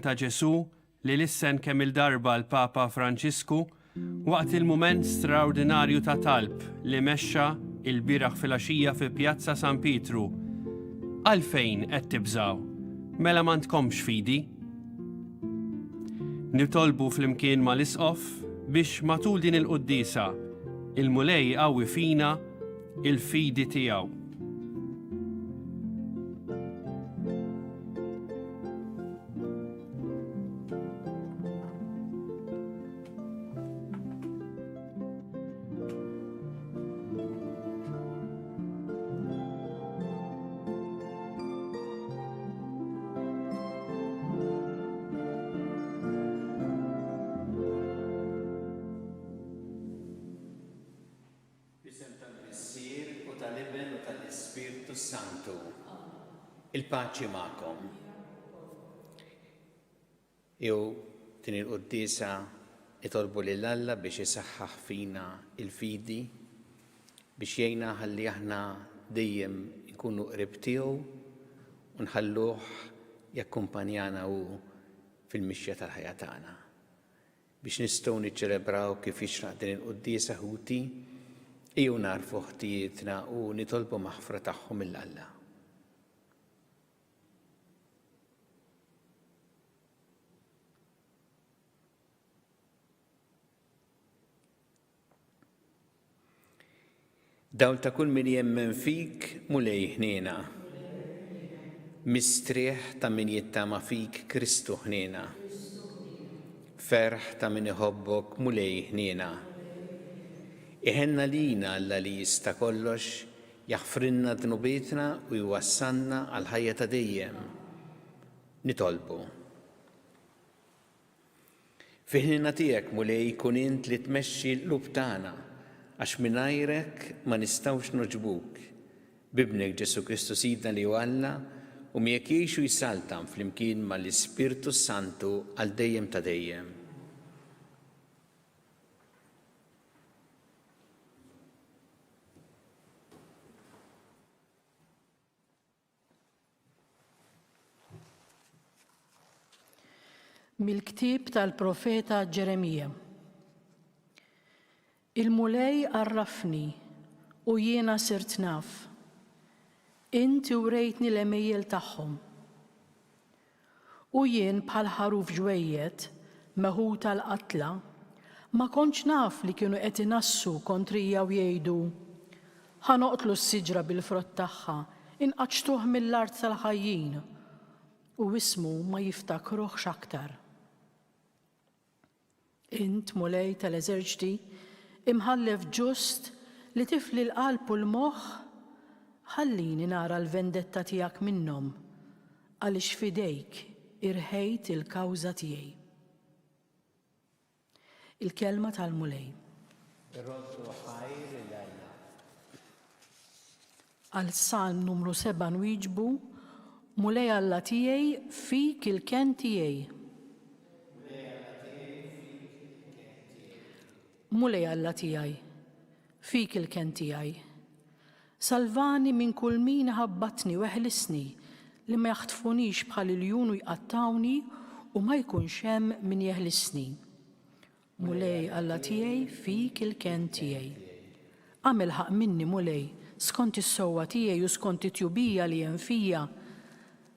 ta' Ġesu li lissen kemm il-darba l-Papa Franċisku waqt il-mument straordinarju ta' talb li mexxa il-bieraħ filgħaxija fi Pjazza San Pietru. Għalfejn qed tibżgħu? Mela m'għandkomx fidi? Nitolbu flimkien mal-isqof biex matul din il-qudiesa il-mulej qawwi fina il-fidi tiegħu. Santu, il-paċi ma'kom. Jew din il-qudiesa itolbu lil Alla biex isaħħaħ fina il-fidi biex jgħinna ħalli aħna dejjem nkunu qrib tiegħu u nħalluh jakkumpanjana hu fil-mixja tal-ħajja tagħna. Biex nistgħu niċċelebraw kif jixraq din il-qudiesa ħuti ejjew narfu ħtijietna u nitolbu maħfra tagħhom mill-Alla. Dawl ta' kull min jemmen fik mulej ħniena. Mistrieħ ta' min jittama fik Kristu ħniena. Ferħ ta' min iħobbok mulej ħniena. Iħenna lina Alla li jista' kollox jaħfrinna dnubietna u jwassalna għal ħajja ta' dejjem. Nitolbu. Fi ħniena tiegħek mulej kun int li tmexxi l-qlub tagħna għax mingħajrek ma nistgħux noġbuk. Bibnek Ġesu Kristu Sidna li hu Alla u miegħek jgħixu jsaltam flimkien mal-Ispirtu Santu għal dejjem ta' dejjem. Mill-ktieb tal-profeta Ġeremija. Il-mulej għarrafni u jiena sirt naf. Inti urejtni l-emejjel tagħhom. U jien bħal ħaruf ġwejjed meħud tal-qatla ma kontx naf li kienu qed inassu kontrija u jgħidu ħanoqtlu s-siġra bil-frott tagħha inqaċtuh mill-art tal-ħajjin u ismu ma jiftakruhx aktar. Int mulej tal-eżerċti imħallef ġust li tifli l-qalb u l-moħħ ħallini nara l-vendetta tiegħek minnhom għaliex fidejk irħejt il-kawża tiegħi. Il-kelma tal-mulej. Għal Salm numru 7 nwieġbu mulej Alla tiegħi fik il-ken tiegħi. Mulej Alla tiegħi, fik il-ken tiegħi. Salvani minn kull min ħabbatni u eħlisni li ma jaħtfunix bħal il-jun u jqattawni u ma jkunx hemm min jeħlisni. Mulej Alla tiegħi, fik il-ken tiegħi. Għamel ħaq minni mulej skont is-sewwa tiegħi u skont it-tjubija li hemm fija.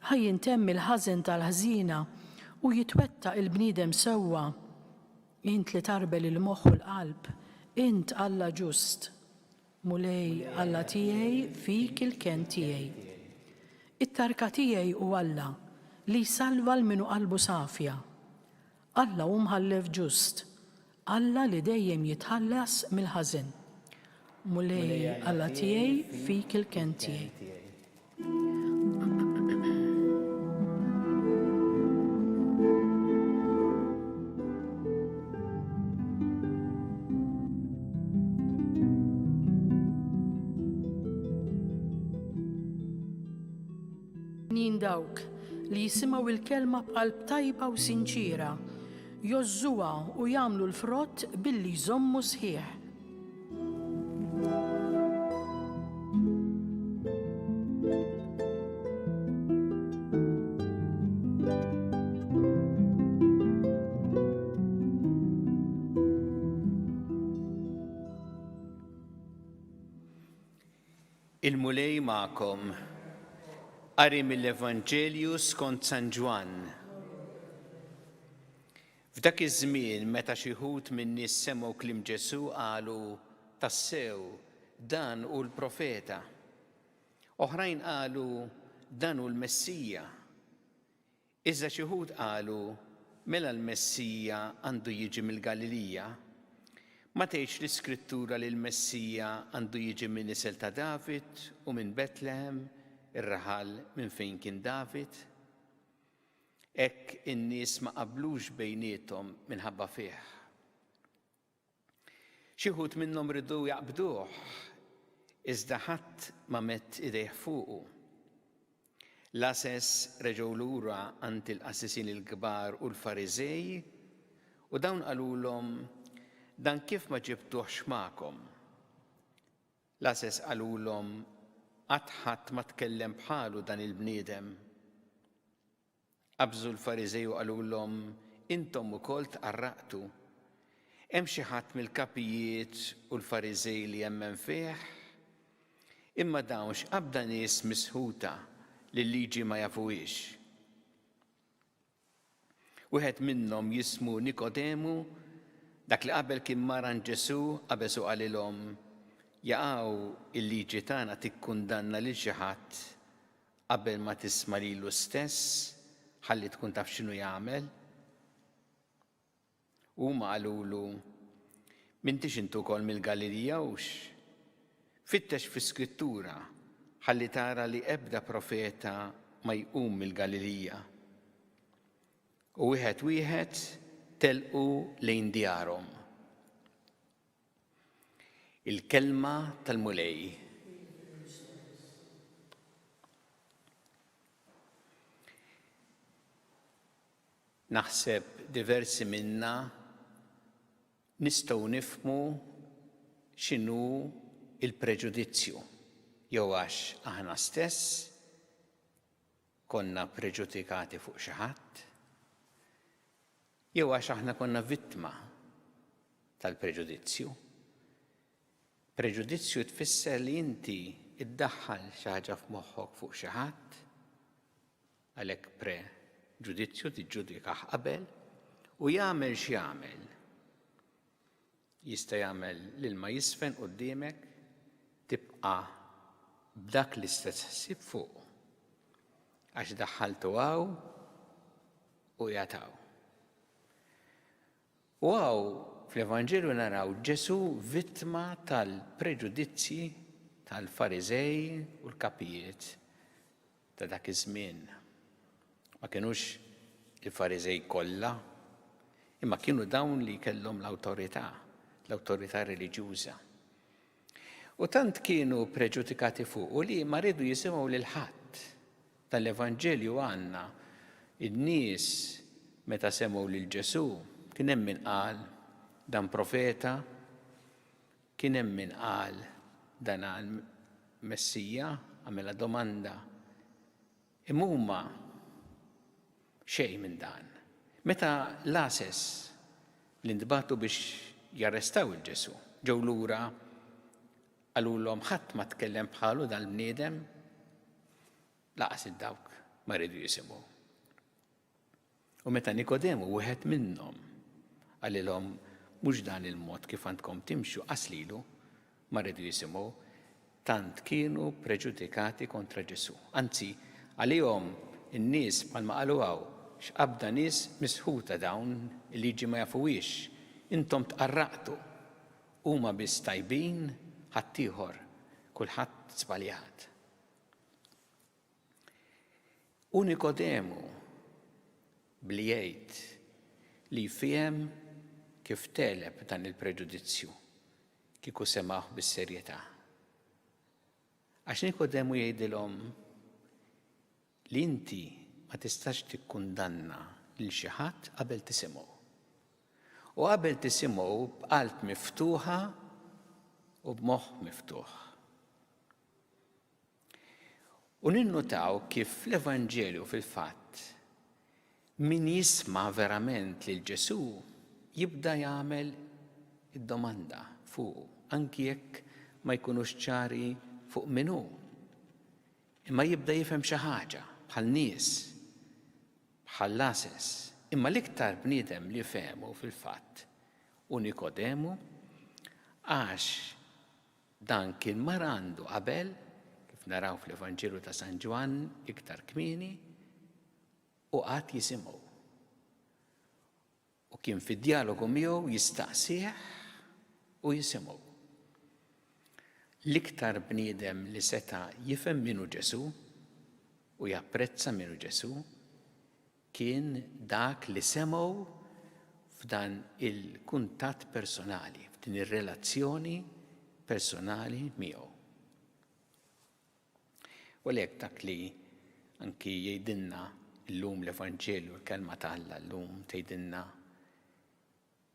Ħajjintemm il-ħażen tal-ħżiena u jitwettaq il-bniedem sewwa. Int li tarbel il-moħħ u l-qalb, int Alla ġust. Mulej Alla tiegħi fik il-ken tiegħi. It-tarka tiegħi hu Alla li jsalva l-minu qalbu safja. Alla hu mħallef ġust. Alla li dejjem jitħallas mill-ħażen. Mulej Alla tiegħi fik il-ken tiegħi. Dawk li jisimgħu il-kelma b'qalb tajba u sinċira, jożżuha u jagħmlu l-frott billi jżommu sħiħ. Il-mulej ma'kom. Qari mill-Evanġelju skont San Ġwan. F'dak iż-żmien meta xi wħud min-nies semgħu kliem Ġesu qalu tassew dan hu l-profeta. Oħrajn qalu dan hu l-Messija. Iżda xi wħud qalu mela l-Messija għandu jiġi mill-Galilija. Ma tgħidx l-Iskrittura li l-Messija għandu jiġi minn isel ta' David u minn Betlehem, ir-raħal minn fejn kien David? Hekk in-nies ma qablux bejniethom minħabba fih. Xi wħud minnhom ridu jaqbduh, iżda ħadd ma mett idejh fuqu. L-asess reġgħu lura għand il-qassisin il-kbar u l-Fariżej u dawn qalulhom dan kif ma ġibtuhx magħkom. L-asess qalulhom qatt ħadd ma tkellem bħalu dan il-bniedem. Qabżu l-Fariżej u qalulhom intom ukoll tqarraqtu. Hemm xi ħadd mill-kapijiet u l-Fariżej li jemmen fih? Imma dawn x'qabda nies misħuta li l-liġi ma jafuhiex. Wieħed minnhom jismu Nikodemu, dak li qabel kien maran Ġesu qabeż u qalilhom jaqgħu il-liġi tagħna tikkundanna lil xi ħadd qabel ma tisma' lilu stess ħalli tkun taf x'inhu jagħmel. Huma qalulu m'intix intu wkoll mill-Galilija hux. Fittex fis-Skrittura ħalli tara li ebda profeta ma jqum mill-Galilija. U wieħed telqu lejn djarhom. Il-kelma tal-mulej. Naħseb diversi minna nistgħu nifhmu x'inhu il-preġudizzju. Jew għax aħna stess konna preġudikati fuq xi ħadd, jew għax aħna konna vittma tal-preġudizzju. Preġudizzju tfisser li inti iddaħħal xi ħaġa f'moħħok fuq xi ħadd, għalhekk preġudizzju tiġġudikah qabel u jagħmel x'jagħmel. Jista' jagħmel l-ilma jisfen quddiemek tibqa' b'dak l-istess ħsieb fuq għax daħħaltu għaw u jataw. U għaw fl-Evanġelju naraw Ġesu vittma tal-preġudizzji tal-Fariżej u l-kapijiet ta' dak iż-żmien. Ma kienux il-Fariżej kollha, imma kienu dawn li kellhom l-awtorità reliġjuża. U tant kienu preġudikati fuq u li ma rridu jisimgħu lil ħadd. Tal-Evanġelju għandna in-nies meta semgħu lil Ġesu kien hemm min qal dan profeta, kien hemm min qal dan Messija, għamela domanda. Imma huma xejn minn dan. Meta l-asess li ntbagħtu biex jarrestaw il-Ġesu ġew lura qalulhom ħadd ma tkellem bħalu dal-bniedem, laqas id-dawk ma rridu jisimgħu. U meta Nikodemu wieħed minnhom qalilhom mhux dan il-mod kif għandkom timxu qaslilu ma rridu jisimgħu, tant kienu preġudikati kontra Ġesu. Anzi, għalihom in-nies bħalma qalu hawn x'qabda nies misħuta dawn il-liġi ma jafuhiex, intom tqarraqtu, huma biss tajbin ħaddieħor kulħadd żbaljat. U Nikodemu bli jgħid li jfiem kif teleb dan il-preġudizzju kieku semgħuh bis-serjetà. Għax Nikodemu jgħidilhom li inti ma tistax tikkundanna lil xi ħadd qabel tisimgħu. U qabel tisimgħu b'qalb miftuħa u b'moħħ miftuħ. U ninnutaw kif l-Evanġelju fil-fatt min jisma' verament lil Ġesu jibda jagħmel id-domanda fuq, anki jekk ma jkunux ċari fuq minnu. Imma jibda jifhem xi ħaġa bħal nies, bħal lases. Imma l-iktar bniedem li fehmu fil-fatt u Nikodemu għax dan kien mar għandu qabel, kif naraw fl-Evanġelu ta' San Ġwan iktar kmieni, u qatt jisimgħu. U kien fid-dialogu miegħu jistaqsih u jisimgħu. L-iktar bniedem li seta' jifhem minnu Ġesu u japprezza minnu Ġesu kien dak li semgħu f'dan il-kuntatt personali, f'din ir-relazzjoni personali miegħu. U għalhekk dak li anki jgħidilna llum l-Evanġelju, l-kelma ta' Alla llum tgħidilna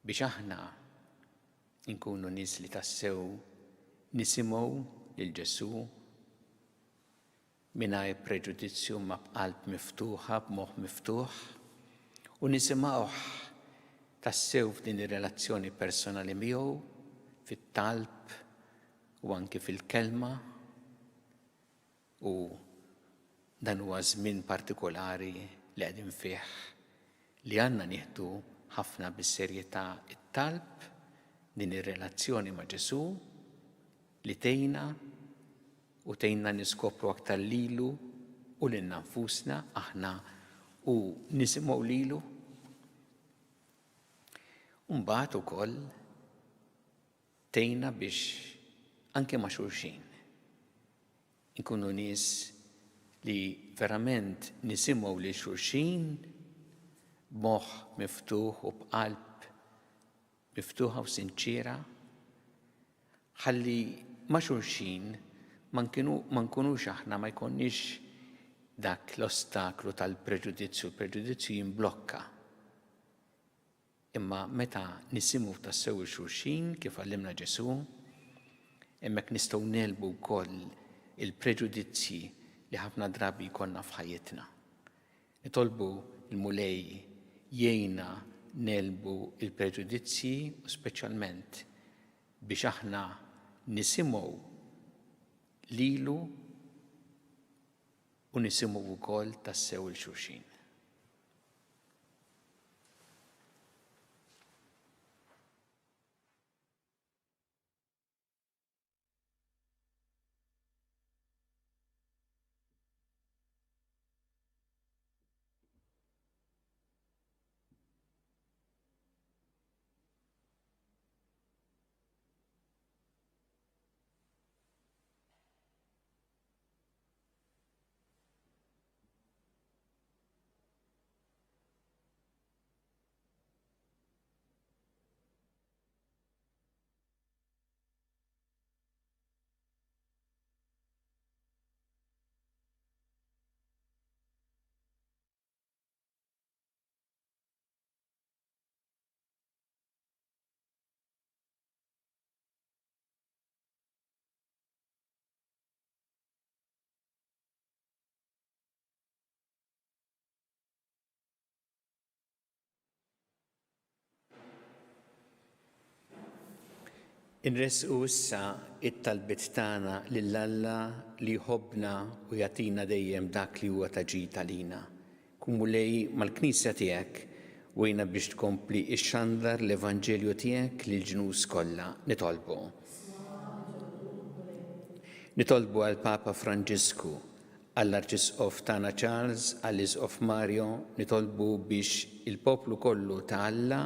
biex aħna nkunu nies li tassew nisimgħu lil Ġesu mingħajr preġudizzju ma b'qalb miftuħa, b'moħħ miftuħ, u nisimgħuh tassew f'din ir-relazzjoni personali miegħu, fit-talb u anke fil-kelma, u dan huwa żmien partikolari li qegħdin fih li għandna nieħdu ħafna bis-serjetà it-talb, din ir-relazzjoni ma' Ġesu li tgħinna u tgħinna niskopru aktar lilu u lil nfusna aħna u nisimgħu lilu. U mbagħad ukoll tgħinna biex anke ma' xulxin inkunu nies li verament nisimgħu lil xulxin b'moħħ miftuħ u b'qalb miftuħa u sinċira, ħalli ma' xulxin ma nkunux aħna ma jkunniex dak l-ostaklu tal-preġudizzju. Il-preġudizzju jimblokka. Imma meta nisimgħu tassew il-xulxin kif għallimna Ġesu, hemmhekk nistgħu nelbu wkoll il-preġudizzji li ħafna drabi jkollna f'ħajjitna. Nitolbu l-Mulej jgħinna nelbu il-preġudizzji u speċjalment biex aħna nisimgħu lilu u nisimgħu wkoll tassew il-xulxin. Inresqu issa it-talbiet tagħna lil Alla li jħobbna u jagħtina dejjem dak li huwa taġid għalina. Kun Mulej mal-Knisja tiegħek wejna biex tkompli xxandar l-Evanġelju tiegħek lill-ġnus kollha nitolbu. Nitolbu għal Papa Franġisku, għall-Arċisqof tagħna Charles, għall-Isqof Mario, nitolbu biex il-poplu kollu ta' Alla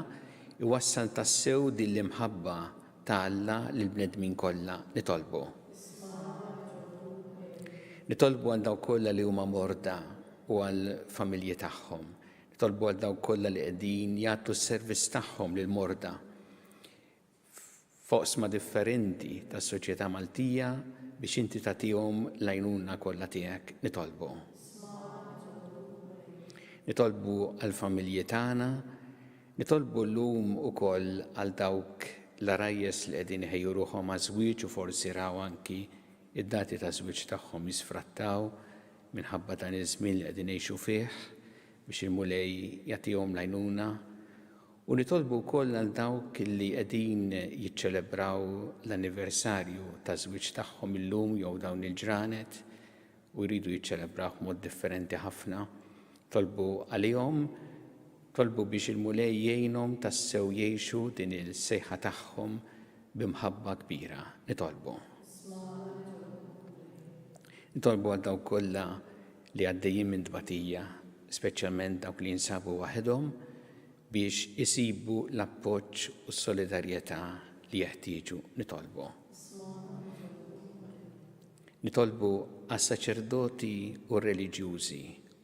iwassal tassew din l-imħabba ta' Alla lill-bnedmin kollha nitolbu. Nitolbu għal dawk kollha li huma morda u għal familji tagħhom. Nitolbu għal dawk kollha li qegħdin jagħtu s-servizz tagħhom lil morda foqsma differenti tas-soċjetà Maltija biex inti tagħtihom l-għajnuna kollha tiegħek nitolbu. Nitolbu għal familji tagħna, nitolbu llum ukoll għal dawk l-arajjes li qegħdin iħejju ruħhom għal żwieġ u forsi raw anki id-dati ta' żwieġ tagħhom jisfrattaw minħabba dan iż-żmien li qegħdin ngħixu fih biex il-Mulej jagħtihom l-għajnuna U nitolbu wkoll għal dawk li qegħdin jiċċelebraw l-anniversarju ta' żwieġ tagħhom illum jew dawn il-ġranet u jridu jiċċelebraw mod differenti ħafna. Tolbu għalihom, tolbu biex il-mulej jgħinhom tassew jgħixu din il-sejħa tagħhom b'imħabba kbira. Nitolbu għal dawk kollha li għaddejjin minn tbatija, speċjalment dawk li jinsabu waħedhom, biex isibu l-appoġġ u s-solidarjetà li jeħtieġu. Nitolbu għas-saċerdoti u reliġjużi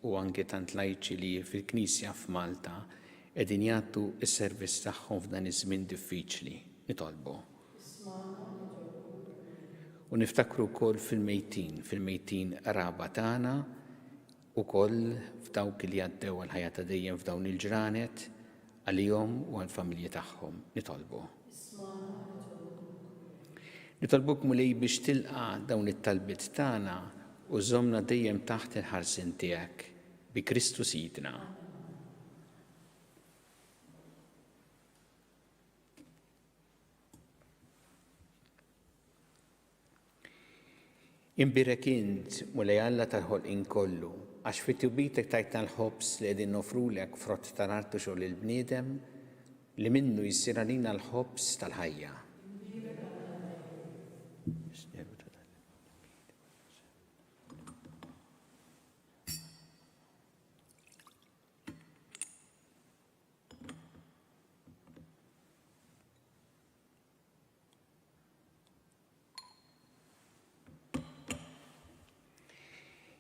u anke tant lajċi li fil-Knisja f'Malta qegħdin jagħtu s-servizz tagħhom f'dan iż-żmien diffiċli. Nitolbu. U niftakru wkoll fil-mejtin raba tagħna ukoll f'dawk li għaddew għal-ħajja ta' dejjem f'dawn il-ġranet għalihom u għall-familji tagħhom. Nitolbuk mulej biex tilqa' dawn it-talbiet tagħna u żommna dejjem taħt il-ħarsien tiegħek bi Kristu Sidna. Imbirek int mulej Alla tal-ħolqien kollu, għax fit-tjubitek tajtna l-ħobs li qegħdin nofrulek frott tal-artu xogħol il-bniedem li minnu jsir għalina l-ħobs tal-ħajja.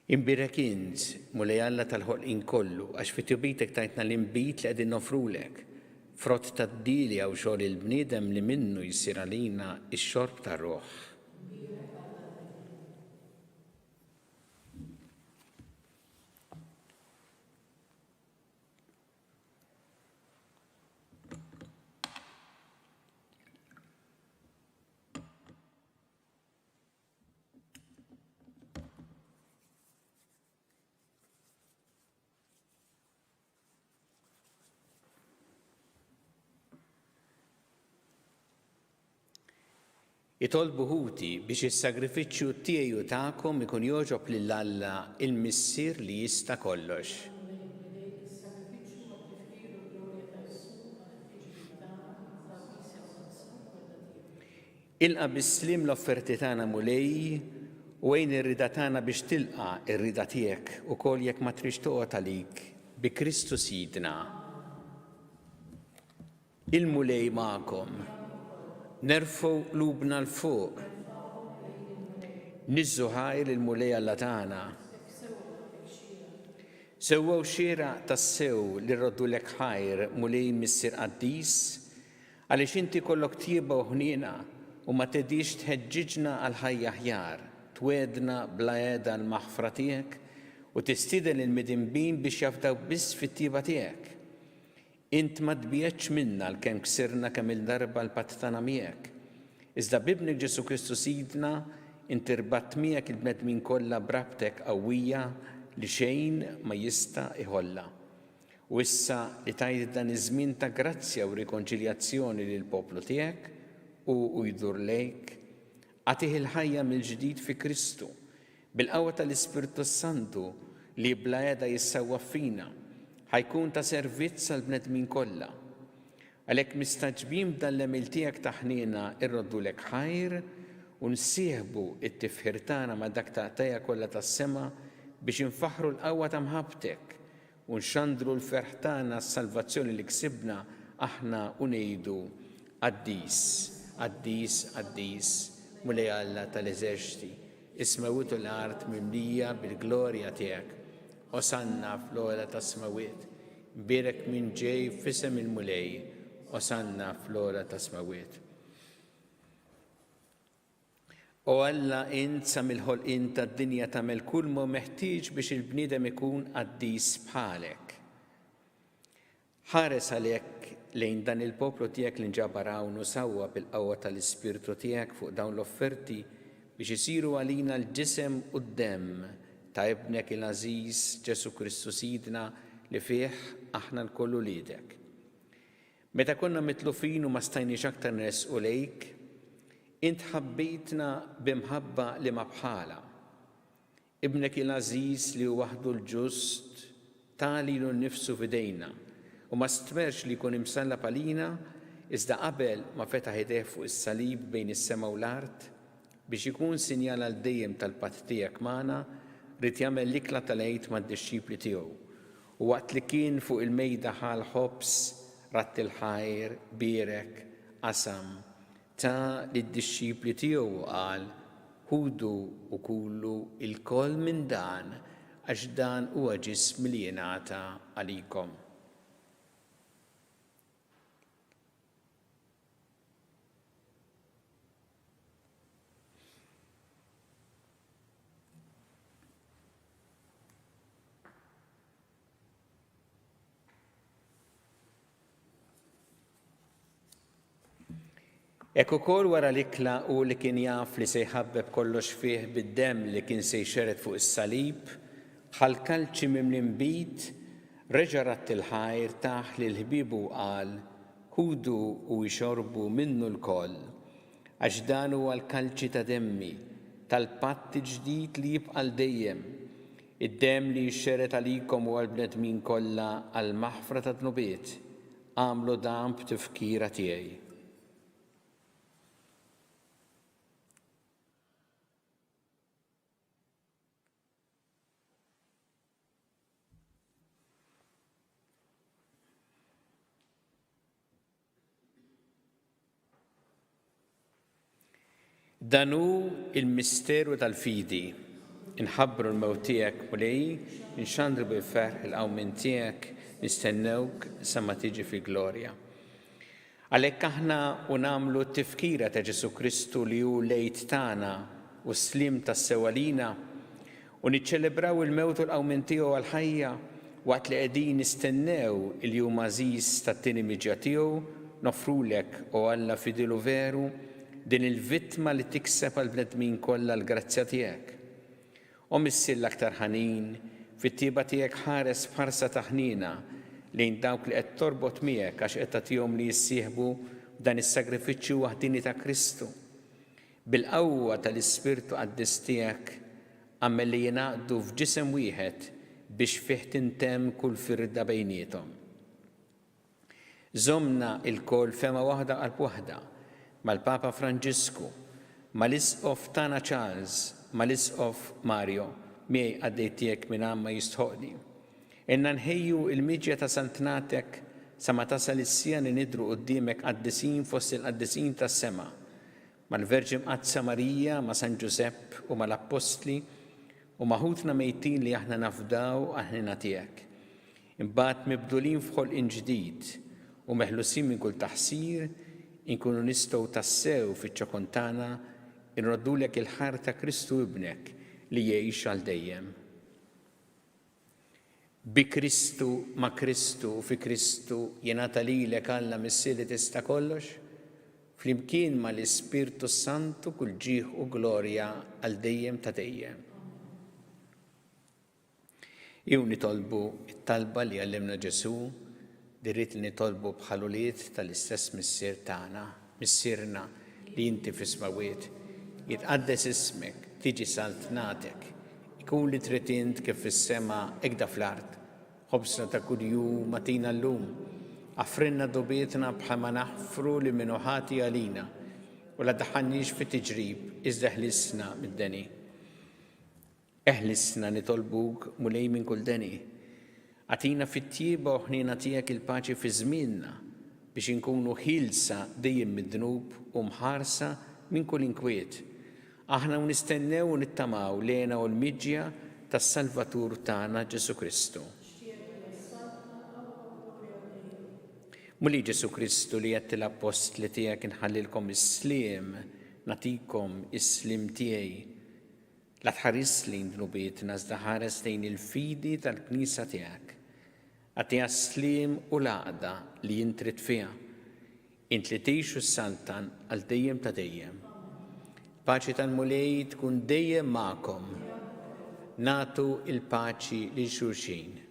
Imbirek int mulej Alla tal-ħolqien kollu, għax fit-tjubitek tajtna l-imbit li qegħdin nofrulek frott tad-dili għaw xogħol il-bniedem li minnu jsir għalina x-xorb tar-Ruħ. Itolbu ħuti biex is-sagrifiċċju tiegħi u tagħkom ikun jogħġob lil Alla il-Missier li jista' kollox. Ilqa' bis-slim l-offerti tagħna mulej u għejn ir-rida tagħna biex tilqa' ir-rida tiegħek ukoll jekk ma trix toqgħod għalik bi Kristu Sidna. Il-mulej magħkom. Nerfu qlubna l-fuq. Niżżu ħajr il-mulej Alla tagħna. Sewwew xieraq tas-sew li rroddulek ħajr mulej Missier Qaddis għaliex inti kollok tjieba u ħniena u ma tedix tħeġġiġna għal ħajja aħjar, twedna bla għeda l-maħfra tiegħek u tistieden il-midinbin biex jafdaw biss fit-tjieba tiegħek. Int ma tbieċ minna l-kemm ksirna kemm il-darba l-patt tagħna miegħek. Iżda b'ibnek Ġesu Kristu Sidna inti rbatt miegħek il-bnedmin kollha brabtek qawwija li xejn ma jista' iħollha. U issa li tajt dan iż-żmien ta' grazzja u rikonċiljazzjoni lil poplu tiegħek u jdur lejk, għatih il-ħajja mill-ġdid fi Kristu, bil-qawwa tal-Ispirtu Santu li bla għeda jissawwa fina, ħajkun ta' servizz għal bnedmin kollha. Għalhekk mistaġbin b'dan l-emil tiegħek ta' ħniena irroddulek ħajr u nsieħbu t-tifħir tagħna ma' dak taqtajja kollha tas-sema biex infaħru l-qawwa ta' mħabbtek u nxandru l-ferħ tagħna s-salvazzjoni li ksibna aħna u ngħidu Qaddis, Qaddis, Qaddis, mulej Alla tal-eżerċiti, ismawitu l-art mimlija bil-glorja tiegħek. Osanna fl-ola ta' smawiet, birek minn ġej fisem il-mulej, osanna fl-ola ta' smawiet. O Alla int sa mill-ħolqien tad-dinja tagħmel kull ma meħtieġ biex il-bniedem ikun qaddis bħalek. Ħares għalhekk lejn dan il-poplu tiegħek li nġabar hawn u sawwa bil-qawwa tal-Ispirtu tiegħek fuq dawn l-offerti biex isiru għalina l-ġisem u d-demm ta' ibnek il-Aziz Ġesu Kristu Sidna li fih aħna l-kollu lidek. Meta konna mitlufin u ma stajniex aktar nesqu lejk, int ħabbitna bimħabba li ma bħala. Ibnek il-Aziz li hu waħdu l-ġust tali l-nifsu fidejna u ma stmerx li jkun imsalla palina iżda qabel ma fetaħ idejh fuq is-salib bejn is-sema u l-art biex ikun sinjal għal dejjem tal-patt tiegħek magħna rid jagħmel l-ikla tal-għid mad-dixxipli tiegħu. U waqt li kien fuq il-mejda ħal ħobs ratt il-ħajr bierek qasam ta' lid-dixxipli tiegħu qal ħudu u kullu il-koll minn dan għax dan huwa ġism li jingħata għalikom. Ek ukoll wara l-ikla u li kien jaf li se jħabbeb kollox fih bid-demm li kien se jxerred fuq is-salib, bħal kalċi mimlin bit, reġa' ratt il-ħajr taħ lil ħbiebu qal ħudu u jxorbu minnu l-koll, għax dan huwa l-kalċi ta' demmi tal-patt ġdid li jibqa' dejjem, id-demm li jxerred għalikom u għall-bnedmin kollha għal maħfra ta' dnubiet, għamlu dan b'tifkira tiegħi. Danu il-misteru tal-fidi, inħabbru l-mewt tiegħek u lej, nxandru bil-ferħ il-qawmin tiegħek, nistennewk sa ma tiġi fil-glorja. Għalhekk aħna u nagħmlu t-tifkira ta' Ġesu Kristu li hu lejt tagħna u slim tas-sewalina u niċċelebraw il-mewt u l-qawmin tiegħu għall-ħajja waqt li qegħdin nistennew il-jum għażiż tat-tieni miġja tiegħu nofrulek u Alla fidilu veru din il-vittma li tikseb għall-bnedmin kollha l-grazzja tiegħek. U missir l-aktar ħanin fit-tieba tiegħek ħares b'ħarsa ta' ħnina lejn dawk li qed torbot miegħek għax qed tagħtihom li jissieħbu f'dan is-sagrifiċċju waħdini ta' Kristu. Bil-qawwa tal-Ispirtu Qaddis tiegħek għammel li jingħaqdu f'ġisem wieħed biex fih tintemm kull firda bejniethom. Żommna l-koll fema waħda qalb waħda mal-Papa Franġisku, mal-Isqof tagħna Charles, mal-Isqof Mario, miegħi għaddejt tiegħek minn ma jistħoqli. Inna nħejju il-miġja ta' santnatek sa ma tasal is-sija li nidhru quddiemek qaddisin fost il-qaddisin tas-sema, mal-Verġi Mqaddsa Marija, ma' San Ġusepp u mal-Apostli u maħutna mejtin li aħna nafdaw aħnina tiegħek. Imbagħad mibdulin f'ħolqien ġdid u meħlusin minn kull taħsir inkunu nistgħu tassew fiċ-ċokon tagħna inroddulek il-ħar ta' Kristu ibnek li jgħix għal dejjem. Bi Kristu, ma' Kristu u fi Kristu jingħata lilek Alla missier li tista' kollox, flimkien mal-Ispirtu Santu kull ġieħ u glorja għal dejjem ta' dejjem. Jew nitolbu it-talba li għallimna Ġesu dirrit li nitolbu bħaluliet tal-istess missier tagħna, missierna li inti fis-smawiet, jitqaddes ismek, tiġi saltnatek, ikun li trid int kif fis-sema ekda fl-art, ħobsna ta' kuljum matina llum, affrinna dobietna bħalma naħfru li minnu ħati għalina u la daħħannix fit-tiġrib iżda ħlisna mid-deni. Eħlisna nitolbuk mulej minn kull deni. Għatina fit-tieba u ħnina tiegħek il-paċi fi żmienna biex inkunu ħilsa dejjem mid-dnub u mħarsa minn kull inkwiet. Aħna nistennew u nittamaw lejna u l-miġja tas-Salvatur tagħna Ġesu Kristu. Muli Ġesu Kristu li qed l-apostli tiegħek inħallilkom is-sliem, natikom is-slim tiegħi. La tħares lejn dnubietna iżda ħares lejn il-fidi tal-Knisja tiegħek. Għatiha slim u l-għaqda li jintrid fiha. Int li tgħixu s-saltan għal dejjem ta' dejjem. Paċi tal-mulej tkun dejjem magħkom. Nagħtu il-paċi lil xulxin.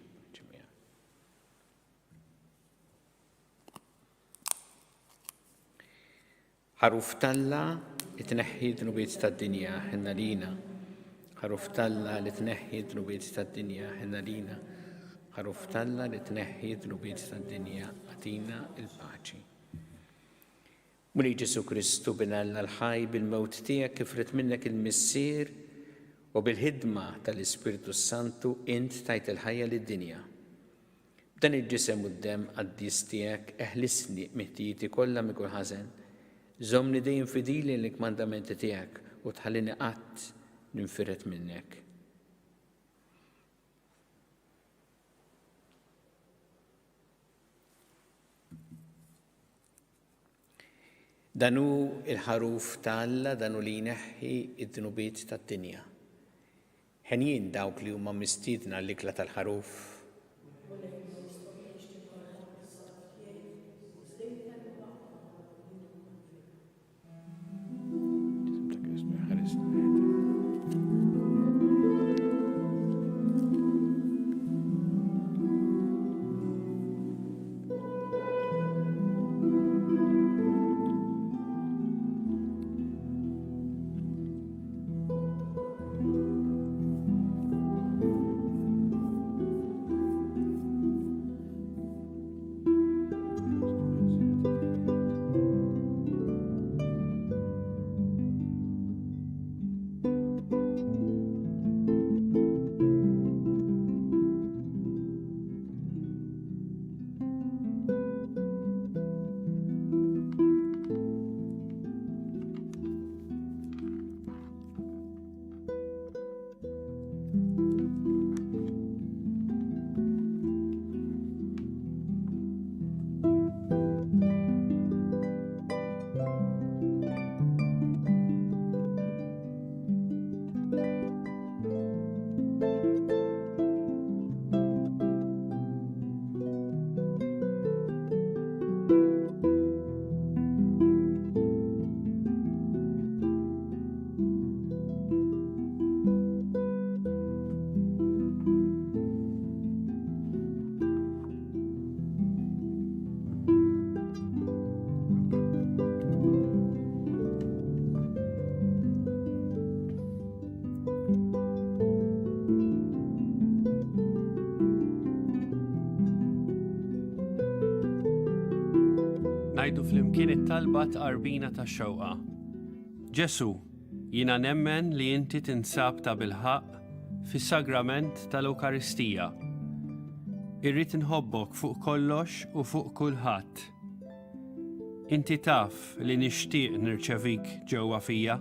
ħaruf talla li tneħħi dnubiet tad-dinja ħinna lina. ħaruf talla li tneħħi dnubiet tad-dinja ħinna lina. ħaruf talla li tneħħi dnubiet tad-dinja għatina il-paċi. Muli Ġesu Kristu binalla l-ħaj bil-mewt tiegħek kifret minnek il-missier u bil-ħidma tal-Ispiritu Santu int tajt il-ħajja lid-dinja. Dan il-ġisem u d-dem għaddis tiegħek eħlisni miħtijieti kollha mi kull ħażen. Żommni dejjem fidili l-ikmandamenti tiegħek u tħallini qatt ninfiret minnek. Danu il-ħaruf tal-Alla, danu li jneħħi id-dnubiet tad-dinja. Ħenjin dawk li huma mistiedna l-ikla tal-ħaruf. Ngħidu flimkien it-talba tqarbina tax-xewqa. Ġesu, jiena nemmen li inti tinsab ta' bilħaq fis-sagrament tal-Ewkaristija. Irrid inħobbok fuq kollox u fuq kulħadd. Inti taf li nixtieq nirċevik ġewwa fija,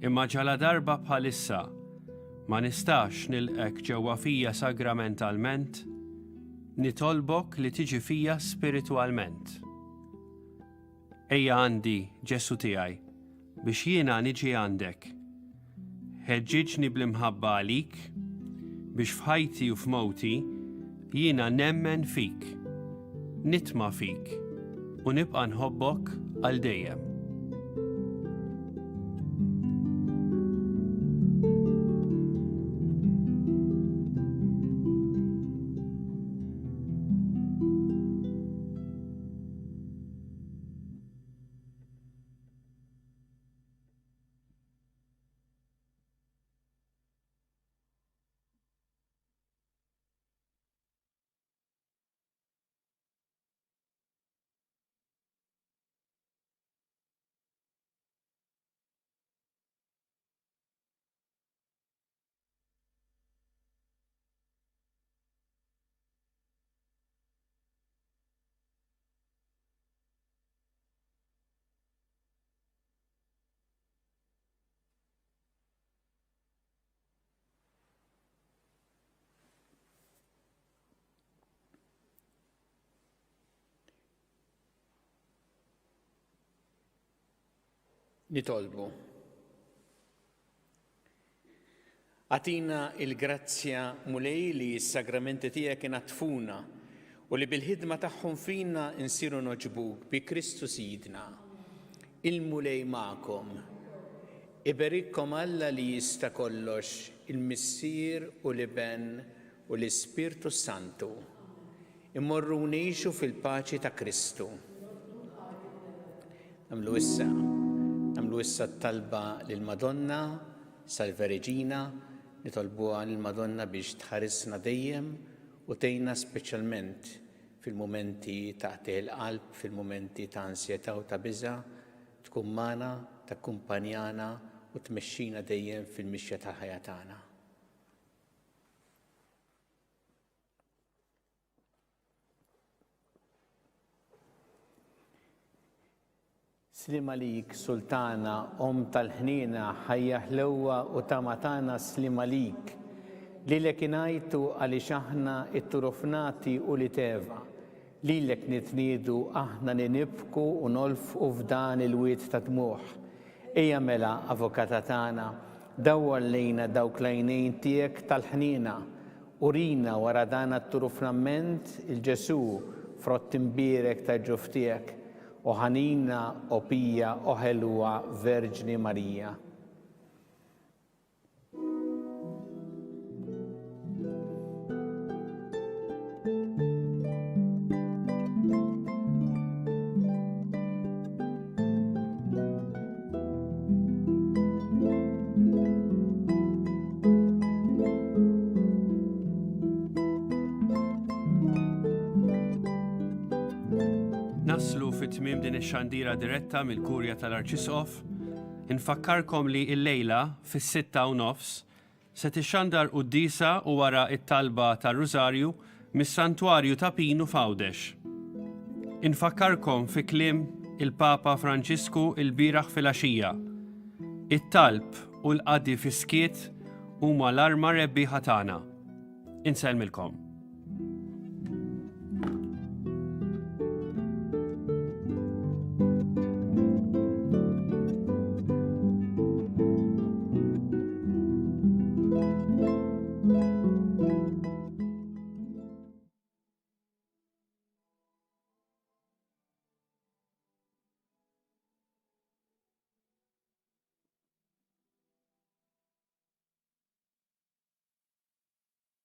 imma ġala darba bħalissa ma nistax nilqek ġewwa fija sagramentalment, nitolbok li tiġi fija spiritwalment. Ejja għandi, Ġesu tiegħi, biex jiena niġi għandek. Ħeġġiġni bl-imħabba għalik, biex f'ħajti u f'mowti jiena nemmen fik, nitma' fik u nibqa' nħobbok għal dejjem. Nitolbu. Għatina il-grazzja mulej li s-sagramenti tiegħek inatfuna u li bil-ħidma tagħhom fina insiru noġbuk bi Kristu Sidna. Il-mulej ma'kom. Iberikkom Alla li jista' kollox, il-Missier u l-Iben u l-Ispirtu Santu. Immorru ngħixu fil-paċi ta' Kristu. Namlu issa t-talba lill-Madonna sal-Verġina, nitolbuha lill-Madonna biex tħarisna dejjem u tgħinna speċjalment fil-mumenti ta' il-qalb, fil-mumenti ta' ansjetà u ta' biża', tkun magħna, takkumpanjana u tmexxina dejjem fil-mixja ta' ħajja tagħna. Slim għalik, Sultana, tal-ħnina, ħajja ħlewwa u tamatana slim għalik. Lilek inajtu għaliex aħna it-turufnati u li teva. Lilek nitniedu aħna ninibku u nolfqu f'dan il-wiet ta' dmuħ. Ejja mela, avokata tagħna, dawwar lejna dawk l-għajnejn tiegħek tal-ħnina. Urina wara dan it-turufnament il-Ġesu frott imbierek ta' ġuf tiegħek. O ħanina, o pija, o ħelwa, Verġni Marija. Naslu fit-tmiem din ix-xandira diretta mill-Kurja tal-Arċisqof, infakkarkom li l-lejla fis-6:30 se tixxandar qudiesa u wara t-talba tar-Rużarju mis-Santwarju ta' Pinu f'Għawdex. Infakkarkom fi kliem il-Papa Franċisku il-bieraħ filgħaxija. It-talb u l-qadi fiskiet huma l-arma rebbieħa tagħna. Insellmilkom.